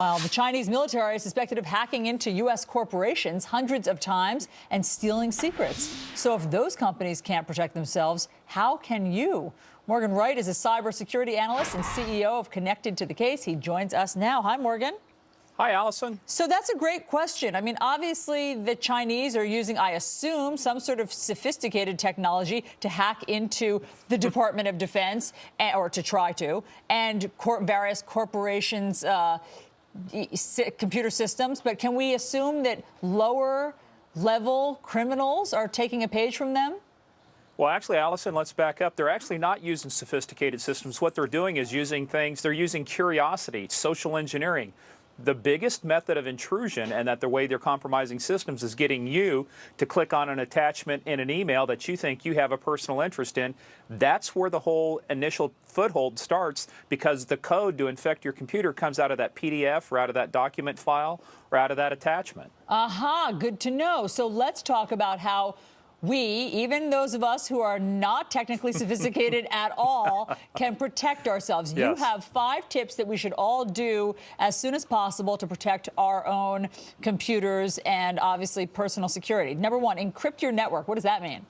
While the Chinese military is suspected of hacking into U.S. corporations hundreds of times and stealing secrets. So if those companies can't protect themselves, how can you? Morgan Wright is a cybersecurity analyst and CEO of Connected to the Case. He joins us now. Hi, Morgan. Hi, Alisyn. So that's a great question. I mean, obviously, the Chinese are using, I assume, some sort of sophisticated technology to hack into the Department of Defense, or to try to, and various corporations' computer systems. But can we assume that lower-level criminals are taking a page from them? Well, actually, Alisyn, let's back up. They're actually not using sophisticated systems. What they're doing is they're using curiosity, social engineering. The biggest method of intrusion, and that the way they're compromising systems, is getting you to click on an attachment in an email that you think you have a personal interest in. That's where the whole initial foothold starts, because the code to infect your computer comes out of that PDF or out of that document file or out of that attachment. Aha, good to know. So let's talk about how we, even those of us who are not technically sophisticated at all, can protect ourselves. Yes. You have 5 tips that we should all do as soon as possible to protect our own computers and obviously personal security. Number 1, encrypt your network. What does that mean?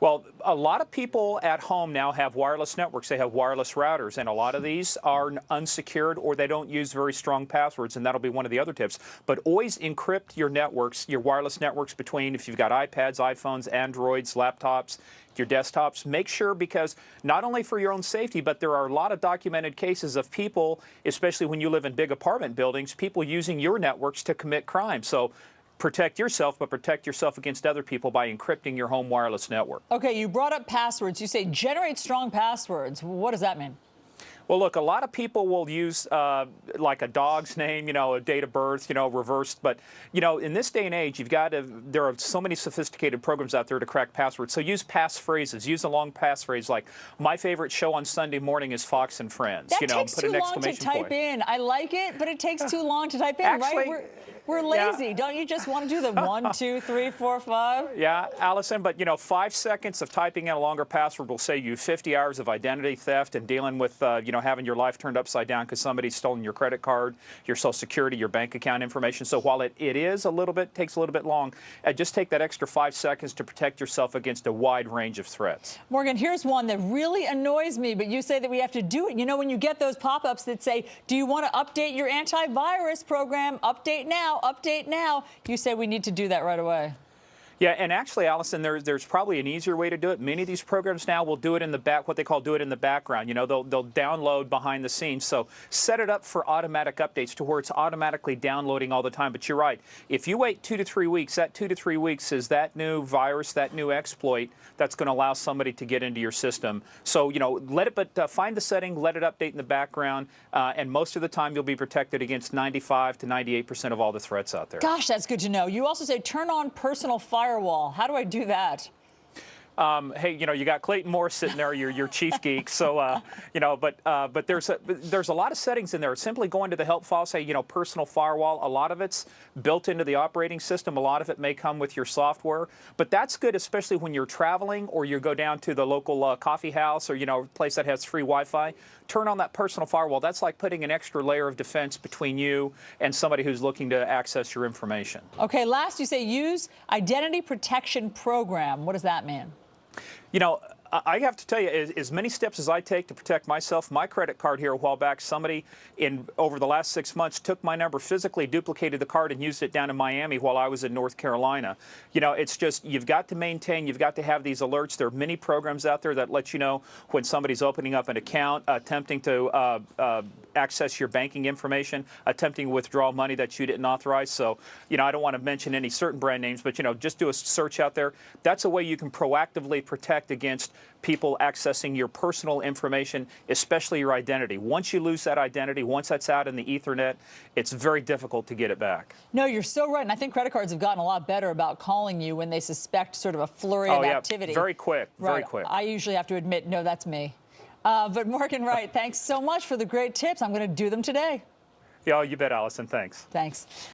Well, a lot of people at home now have wireless networks. They have wireless routers, and a lot of these are unsecured, or they don't use very strong passwords, and that'll be one of the other tips. But always encrypt your networks, your wireless networks between, if you've got iPads, iPhones, Androids, laptops, your desktops. Make sure, because not only for your own safety, but there are a lot of documented cases of people, especially when you live in big apartment buildings, people using your networks to commit crime. So protect yourself, but protect yourself against other people by encrypting your home wireless network. Okay, you brought up passwords. You say generate strong passwords. What does that mean? Well, look, a lot of people will use like a dog's name, a date of birth, reversed. But, in this day and age, there are so many sophisticated programs out there to crack passwords. So use passphrases. Use a long passphrase like, my favorite show on Sunday morning is Fox and Friends. That takes too long to type in. I like it, but it takes too long to type in, actually, right? We're lazy. Yeah. Don't you just want to do the 1, 2, 3, 4, 5? Yeah, Alisyn, but 5 seconds of typing in a longer password will save you 50 hours of identity theft and dealing with, having your life turned upside down because somebody's stolen your credit card, your Social Security, your bank account information. So while it takes a little bit long, just take that extra 5 seconds to protect yourself against a wide range of threats. Morgan, here's one that really annoys me, but you say that we have to do it. When you get those pop-ups that say, do you want to update your antivirus program? Update now, update now. You say we need to do that right away. Yeah, and actually, Alisyn, there's probably an easier way to do it. Many of these programs now will do it in the what they call do it in the background. They'll download behind the scenes. So set it up for automatic updates to where it's automatically downloading all the time. But you're right. If you wait 2 to 3 weeks, that 2 to 3 weeks is that new virus, that new exploit that's going to allow somebody to get into your system. So, find the setting, let it update in the background, and most of the time you'll be protected against 95 to 98% of all the threats out there. Gosh, that's good to know. You also say turn on personal firewall. How do I do that? Hey, you got Clayton Moore sitting there, your chief geek. So, but there's a lot of settings in there. Simply going to the help file, say, personal firewall. A lot of it's built into the operating system. A lot of it may come with your software. But that's good, especially when you're traveling or you go down to the local coffee house or, place that has free Wi-Fi. Turn on that personal firewall. That's like putting an extra layer of defense between you and somebody who's looking to access your information. Okay, last you say use identity protection program. What does that mean? I have to tell you, as many steps as I take to protect myself, my credit card here a while back, somebody over the last 6 months took my number, physically duplicated the card and used it down in Miami while I was in North Carolina. It's just, you've got to maintain, you've got to have these alerts. There are many programs out there that let you know when somebody's opening up an account, attempting to access your banking information, attempting to withdraw money that you didn't authorize. So, I don't want to mention any certain brand names, but, just do a search out there. That's a way you can proactively protect against people accessing your personal information, especially your identity. Once you lose that identity, once that's out in the Ethernet, it's very difficult to get it back. No, you're so right. And I think credit cards have gotten a lot better about calling you when they suspect sort of a flurry of activity. Very quick, very quick. I usually have to admit, no, that's me. But Morgan Wright, thanks so much for the great tips. I'm going to do them today. Yeah, you bet, Alisyn. Thanks. Thanks.